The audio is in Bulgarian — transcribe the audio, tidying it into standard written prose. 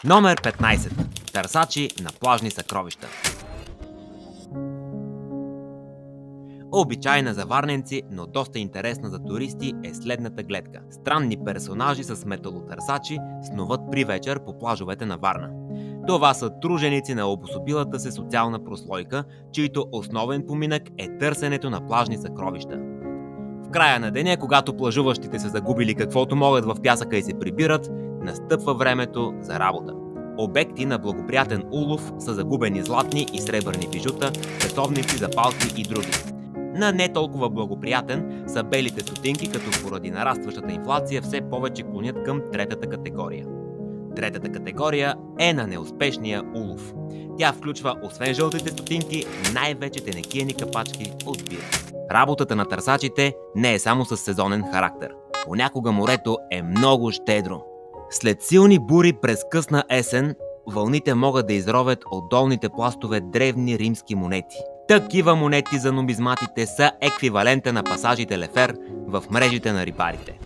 Номер 15. Търсачи на плажни съкровища. Обичайна за варненци, но доста интересна за туристи е следната гледка. Странни персонажи с металотърсачи снуват при вечер по плажовете на Варна. Това са труженици на обособилата се социална прослойка, чийто основен поминък е търсенето на плажни съкровища. В края на деня, когато плажуващите са загубили каквото могат в пясъка и се прибират, настъпва времето за работа. Обекти на благоприятен улов са загубени златни и сребърни бижута, световници, запалки и други. На не толкова благоприятен са белите стотинки, като поради нарастващата инфлация все повече клонят към третата категория. Третата категория е на неуспешния улов. Тя включва, освен жълтите стотинки, най-вече тенекияни капачки от бира. Работата на търсачите не е само с сезонен характер. Понякога морето е много щедро. След силни бури през късна есен, вълните могат да изровят от долните пластове древни римски монети. Такива монети за нумизматите са еквивалента на пасажите лефер в мрежите на рибарите.